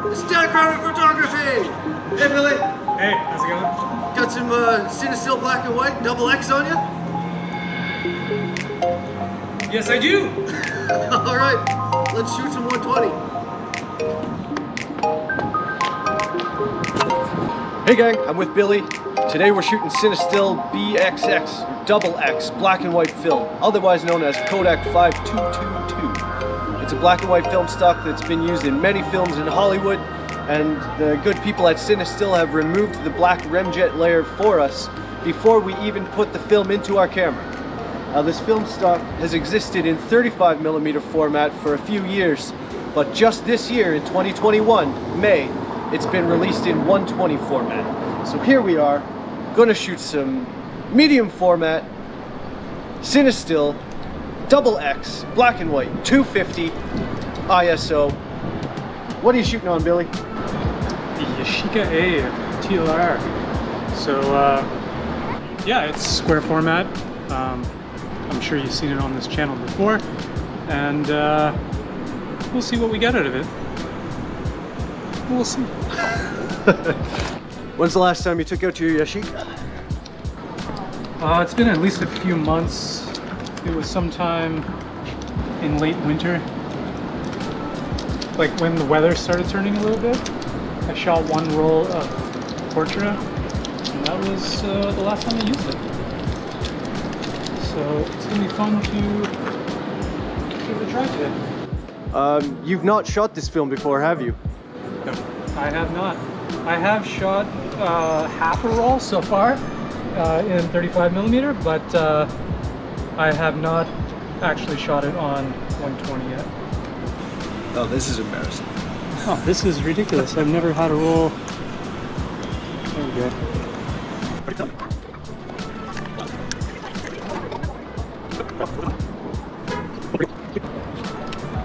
It's Dan Crowder Photography! Hey Billy! Hey, how's it going? Got some Cinestill black and white BwXX on you? Yes, I do! Alright, let's shoot some 120. Hey gang, I'm with Billy. Today we're shooting Cinestill BwXX, or BwXX, black and white film, otherwise known as Kodak 5222. It's a black and white film stock that's been used in many films in Hollywood, and the good people at Cinestill have removed the black remjet layer for us before we even put the film into our camera. This film stock has existed in 35mm format for a few years, but just this year in 2021, May, it's been released in 120 format. So here we are, gonna shoot some medium format Cinestill BwXX black and white 250 ISO. What are you shooting on, Billy? The Yashica-A TLR. So yeah, it's square format. I'm sure you've seen it on this channel before, and we'll see what we get out of it. We'll see. When's the last time you took out your Yashica? It's been at least a few months. It was sometime in late winter, like when the weather started turning a little bit. I shot one roll of portrait, and that was the last time I used it. So it's gonna be fun to give it a try today. You've not shot this film before, have you? No, I have not. I have shot half a roll so far in 35mm, but I have not actually shot it on 120 yet. Oh, this is embarrassing. Oh, this is ridiculous. I've never had a roll. There we go.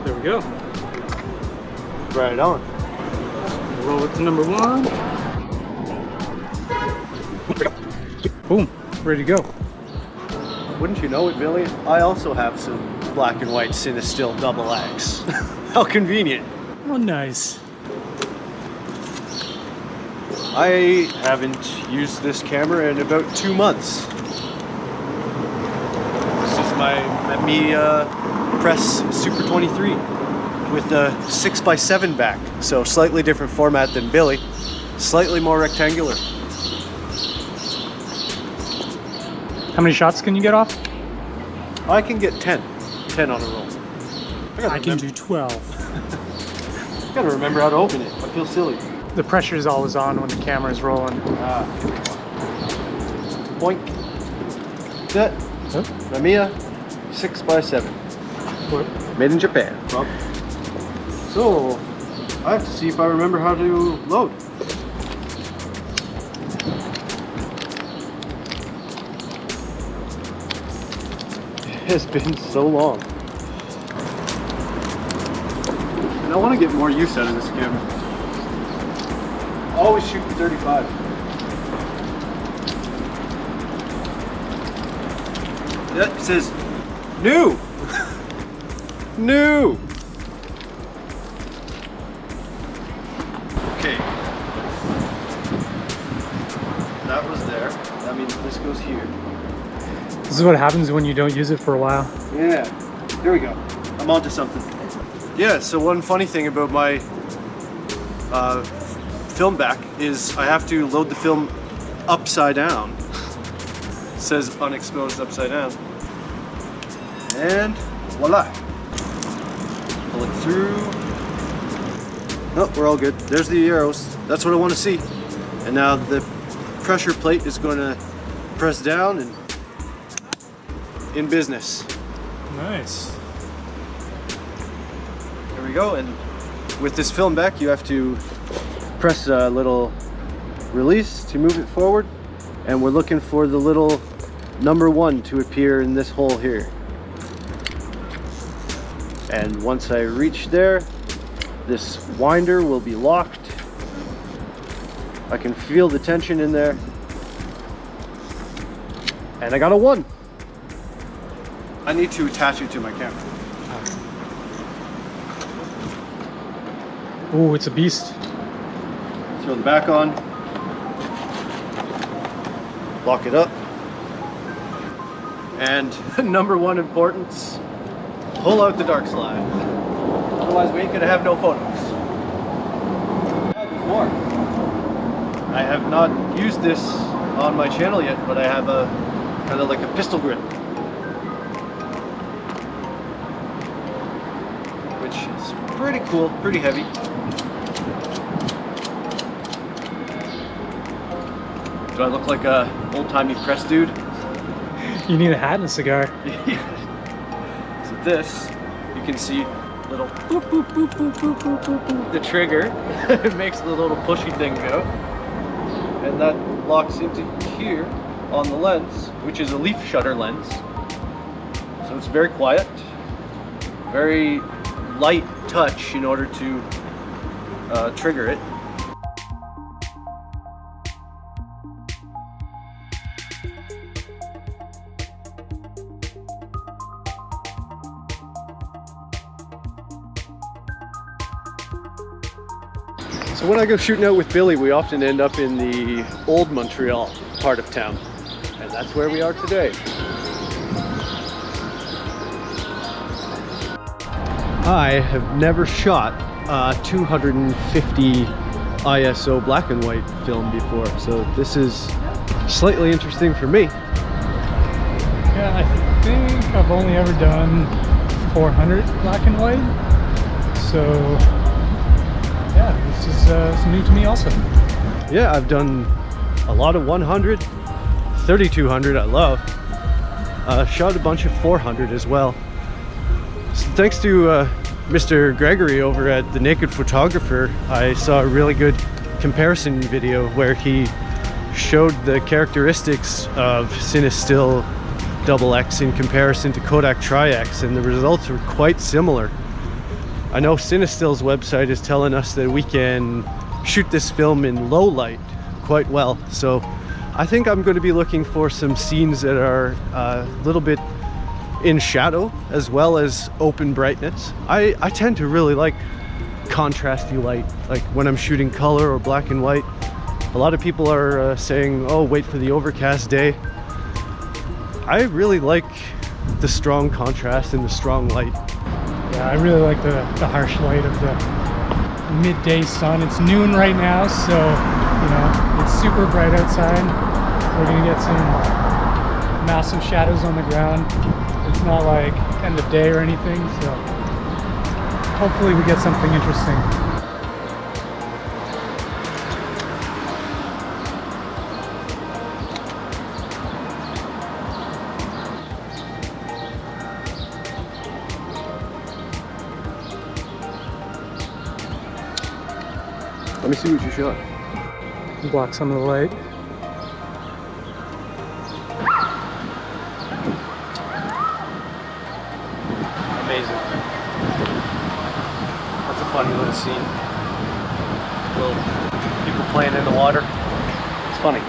There we go. Right on. Roll it to number one. Boom, ready to go. Wouldn't you know it, Billy? I also have some black and white Cinestill BwXX. How convenient. Oh, nice. I haven't used this camera in about 2 months. This is my Mamiya Press Super 23 with a 6x7 back, so slightly different format than Billy, slightly more rectangular. How many shots can you get off? I can get 10 on a roll. I can do 12. I gotta remember how to open it. I feel silly. The pressure is always on when the camera is rolling. Point. Set. Huh? Mamiya 6x7. What? Made in Japan. So, I have to see if I remember how to load. It has been so long. And I want to get more use out of this camera. Always shoot 35. Yeah, it says new. New. Okay. That was there. That means this goes here. This is what happens when you don't use it for a while. Yeah. There we go. I'm onto something. Yeah, so one funny thing about my film back is I have to load the film upside down. It says unexposed upside down. And voila. Pull it through. Oh, we're all good. There's the arrows. That's what I want to see. And now the pressure plate is going to press down and in business. Nice. There we go. And with this film back, you have to press a little release to move it forward. And we're looking for the little number 1 to appear in this hole here. And once I reach there, this winder will be locked. I can feel the tension in there. And I got a 1. I need to attach it to my camera. Oh, it's a beast. Throw the back on. Lock it up. And number one importance, pull out the dark slide. Otherwise we ain't gonna have no photos. There's more. I have not used this on my channel yet, but I have a kind of like a pistol grip, which is pretty cool, pretty heavy. Do I look like a old-timey press dude? You need a hat and a cigar. So this, you can see little boop, boop, boop, boop, boop, boop, boop, boop. The trigger, it makes the little pushy thing go. And that locks into here on the lens, which is a leaf shutter lens. So it's very quiet, very light touch in order to trigger it. So when I go shooting out with Billy, we often end up in the old Montreal part of town. And that's where we are today. I have never shot 250 ISO black and white film before, so this is slightly interesting for me. Yeah, I think I've only ever done 400 black and white. So yeah, this is new to me also. Yeah, I've done a lot of 100, 3200 I love. Shot a bunch of 400 as well. So thanks to Mr. Gregory over at The Naked Photographer, I saw a really good comparison video where he showed the characteristics of Cinestill BwXX in comparison to Kodak Tri-X, and the results are quite similar. I know Cinestill's website is telling us that we can shoot this film in low light quite well, so I think I'm going to be looking for some scenes that are a little bit in shadow as well as open brightness. I tend to really like contrasty light, like when I'm shooting color or black and white. A lot of people are saying, oh, wait for the overcast day. I really like the strong contrast and the strong light. Yeah, I really like the harsh light of the midday sun. It's noon right now, so you know, it's super bright outside. We're gonna get some massive shadows on the ground. It's not like end of day or anything, so hopefully we get something interesting. Let me see what you shot. Block some of the light. Amazing. That's a funny little scene. Little people playing in the water. It's funny.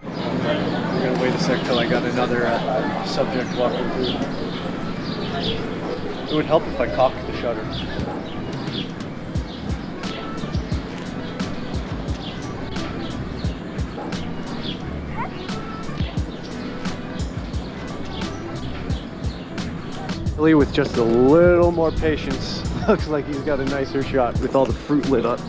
I'm gonna wait a sec till I got another subject walking through. It would help if I cocked the shutter. With just a little more patience, looks like he's got a nicer shot with all the fruit lit up.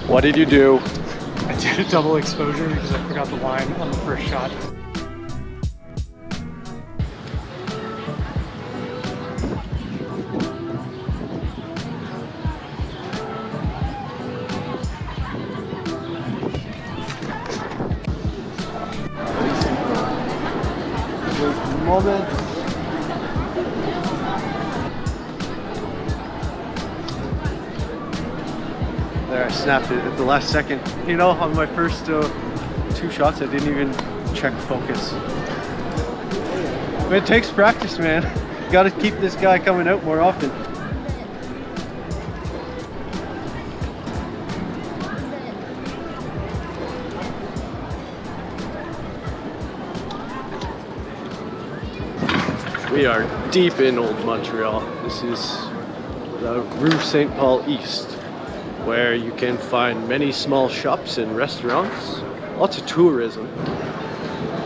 What did you do? I did a double exposure because I forgot the line on the first shot. Moment. There, I snapped it at the last second. You know, on my first 2 shots, I didn't even check focus. But it takes practice, man. Got to keep this guy coming out more often. We are deep in Old Montreal. This is the Rue St. Paul East, where you can find many small shops and restaurants, lots of tourism,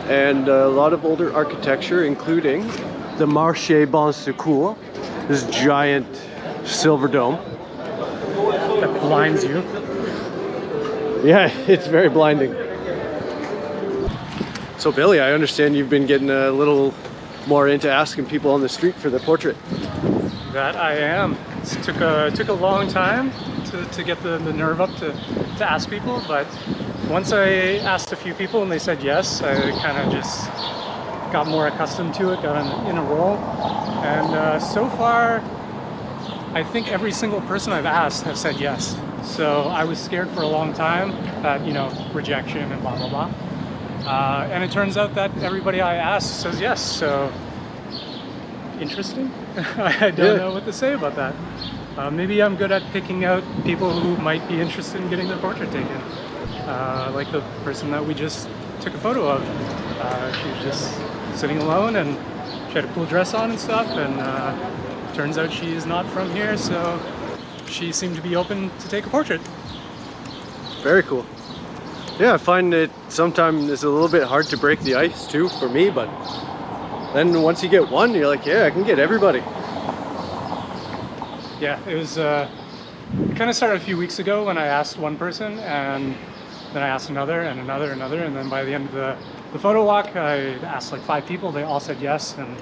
and a lot of older architecture, including the Marché Bon Secours, this giant silver dome. That blinds you. Yeah, it's very blinding. So Billy, I understand you've been getting a little more into asking people on the street for their portrait. That I am. It took a long time to get the nerve up to ask people, but once I asked a few people and they said yes, I kind of just got more accustomed to it, got in a roll, and so far I think every single person I've asked has said yes. So I was scared for a long time that, you know, rejection and blah blah blah. And it turns out that everybody I asked says yes, so interesting. I don't know what to say about that. Maybe I'm good at picking out people who might be interested in getting their portrait taken. Like the person that we just took a photo of. She was just sitting alone and she had a cool dress on and stuff, and turns out she's not from here, so she seemed to be open to take a portrait. Very cool. Yeah, I find it sometimes it's a little bit hard to break the ice too for me, but then once you get one, you're like, yeah, I can get everybody. Yeah, it was, it kind of started a few weeks ago when I asked one person, and then I asked another and another and another, and then by the end of the photo walk, I asked like 5 people, they all said yes, and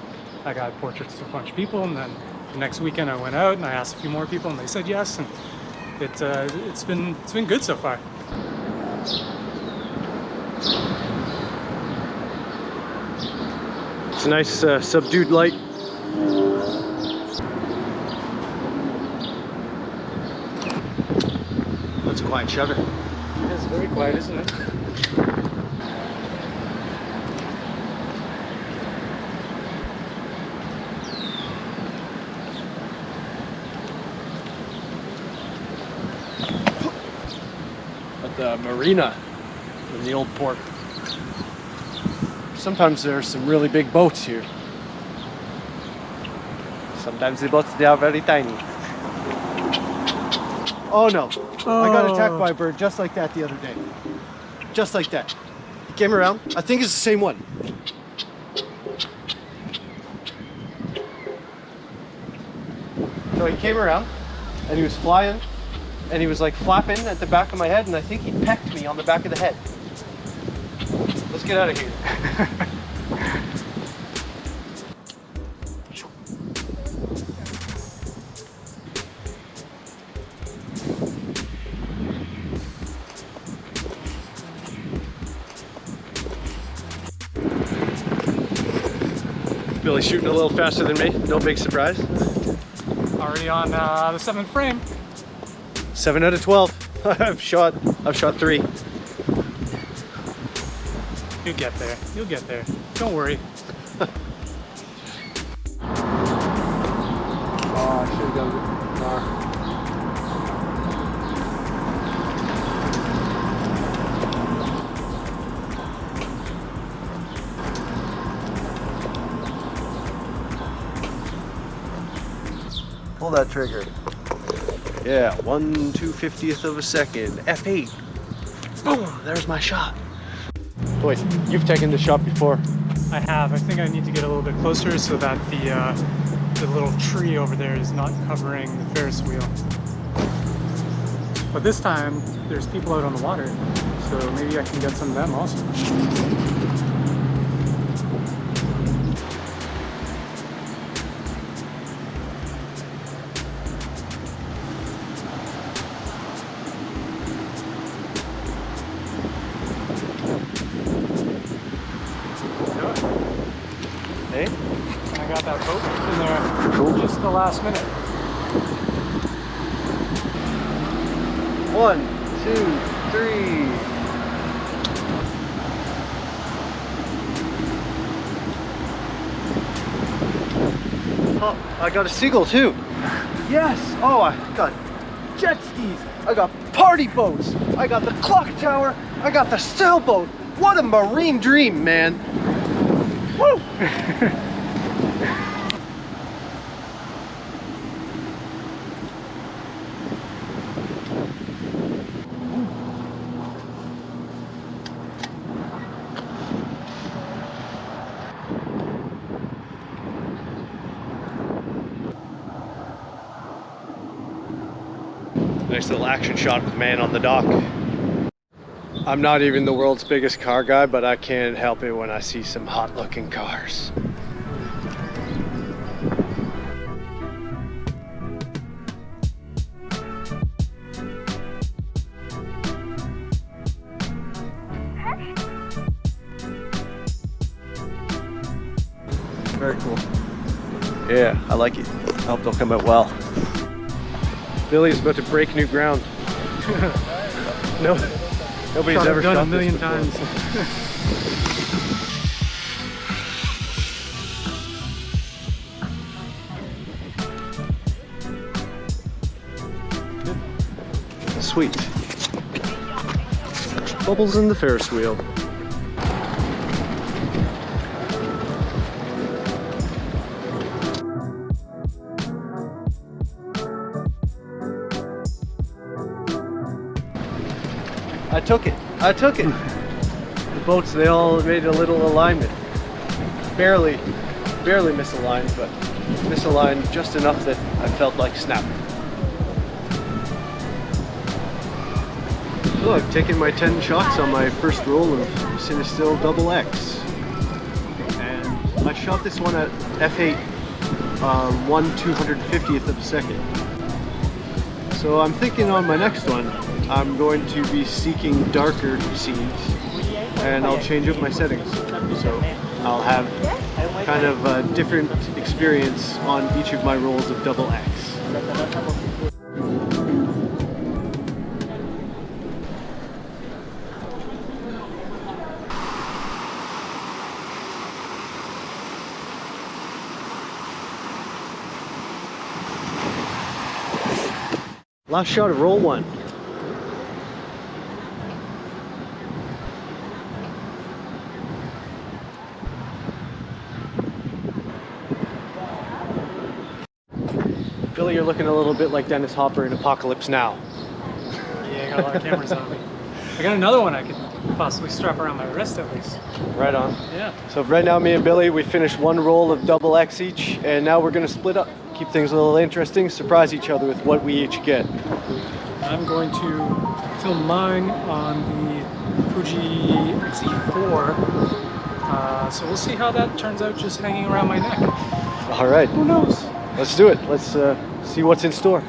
I got portraits of a bunch of people, and then the next weekend I went out and I asked a few more people and they said yes, and it's been good so far. It's a nice subdued light. That's a quiet shutter. It's very quiet, isn't it? At the marina in the old port. Sometimes there are some really big boats here. Sometimes the boats, they are very tiny. Oh no, I got attacked by a bird just like that the other day. Just like that. He came around, I think it's the same one. So he came around and he was flying and he was like flapping at the back of my head, and I think he pecked me on the back of the head. Let's get out of here. Billy's shooting a little faster than me, no big surprise. Already on the 7th frame. 7 out of 12. I've shot 3. You'll get there. You'll get there. Don't worry. Oh, I should have done it. Pull that trigger. Yeah, 1/250th of a second. F8. Boom, there's my shot. Boy, you've taken this shot before. I have. I think I need to get a little bit closer so that the little tree over there is not covering the Ferris wheel. But this time, there's people out on the water, so maybe I can get some of them also. Hey? I got that boat in there Cool. just the last minute. 1, 2, 3. Oh, I got a seagull too. Yes. Oh, I got jet skis. I got party boats. I got the clock tower. I got the sailboat. What a marine dream, man. Woo! Nice little action shot of the man on the dock. I'm not even the world's biggest car guy, but I can't help it when I see some hot looking cars. Very cool. Yeah, I like it. I hope they'll come out well. Billy's about to break new ground. No, nobody's ever done shot a million this times. Sweet. Bubbles in the Ferris wheel. I took it. The boats, they all made a little alignment. Barely misaligned, but misaligned just enough that I felt like snapping. So I've taken my 10 shots on my first roll of Cinestill BwXX. And I shot this one at f8, 1/250th of a second. So I'm thinking on my next one, I'm going to be seeking darker scenes, and I'll change up my settings. So I'll have kind of a different experience on each of my rolls of BwXX. Last shot of roll one. Billy, you're looking a little bit like Dennis Hopper in Apocalypse Now. Yeah, I got a lot of cameras on me. I got another one I could possibly strap around my wrist at least. Right on. Yeah. So right now, me and Billy, we finished one roll of BwXX each, and now we're gonna split up. Keep things a little interesting, surprise each other with what we each get. I'm going to film mine on the Fuji X-E4. So we'll see how that turns out just hanging around my neck. All right. Who knows? Let's do it. Let's see what's in store.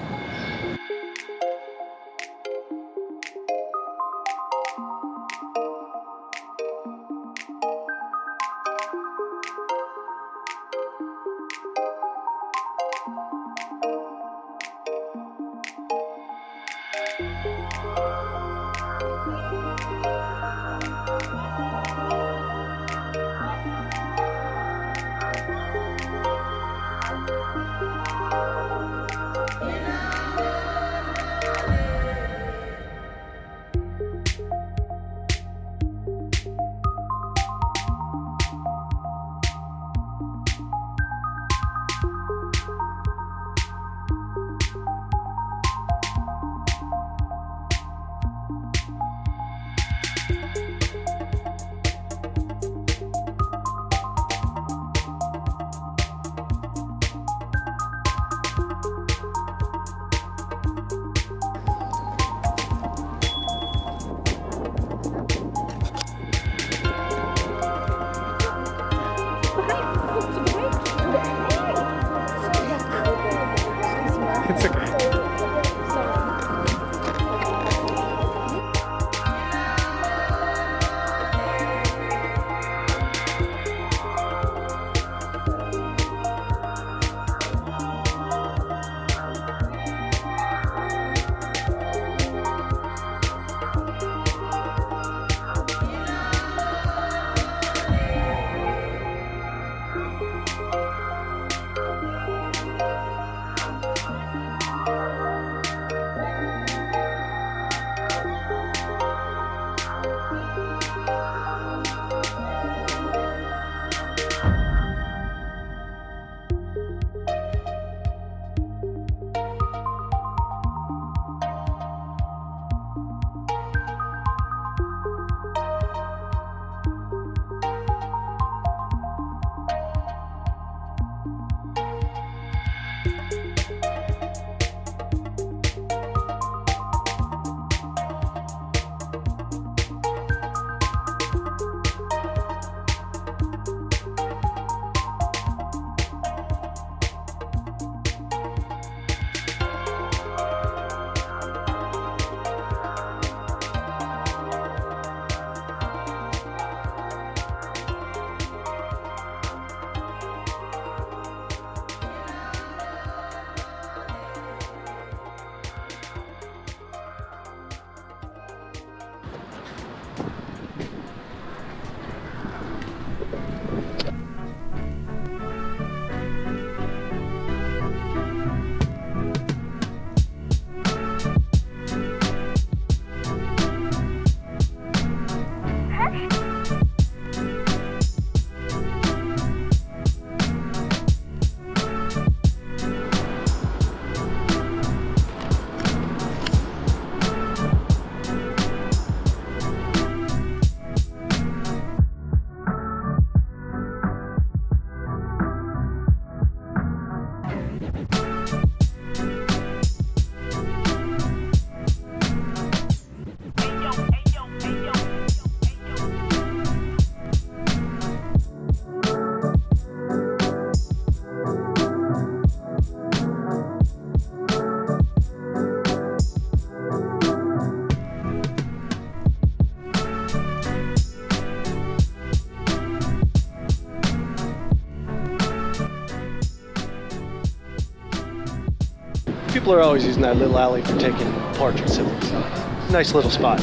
People are always using that little alley for taking portraits of themselves. Nice little spot.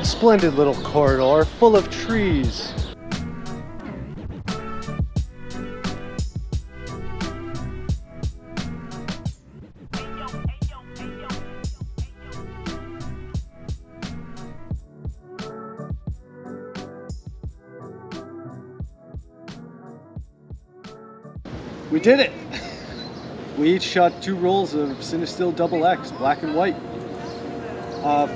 Splendid little corridor full of trees. We did it! We each shot 2 rolls of Cinestill BwXX, black and white.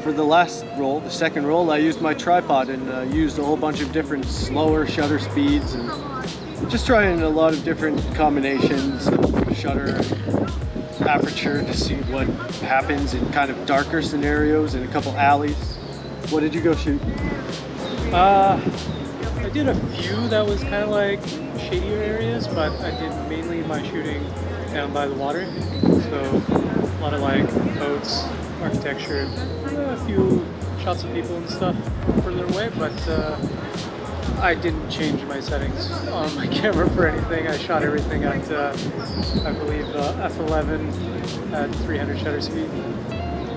For the last roll, the second roll, I used my tripod and used a whole bunch of different slower shutter speeds and just trying a lot of different combinations of shutter and aperture to see what happens in kind of darker scenarios in a couple alleys. What did you go shoot? I did a few that was kind of like shadier areas, but I did mainly my shooting down by the water. So a lot of like boats, architecture, a few shots of people and stuff further away, but I didn't change my settings on my camera for anything. I shot everything at, I believe, f11 at 300 shutter speed.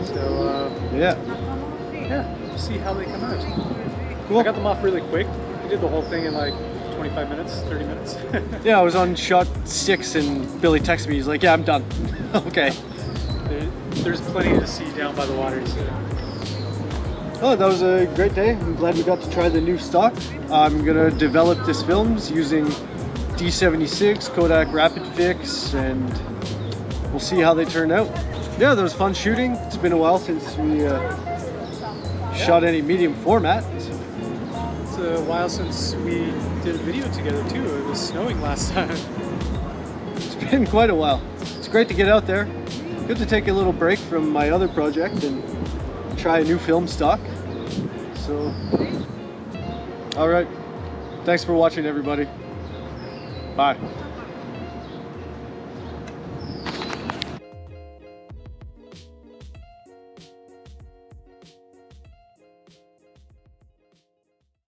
So yeah, see how they come out. Cool. I got them off really quick. I did the whole thing in like 25 minutes, 30 minutes. Yeah, I was on shot 6 and Billy texted me. He's like, yeah, I'm done. Okay. There's plenty to see down by the water. So. Oh, that was a great day. I'm glad we got to try the new stock. I'm going to develop this films using D76, Kodak Rapid Fix, and we'll see how they turn out. Yeah, that was fun shooting. It's been a while since we shot any medium format. It's a while since we did a video together too. It was snowing last time. It's been quite a while. It's great to get out there. Good to take a little break from my other project and try a new film stock. So, all right. Thanks for watching, everybody. Bye.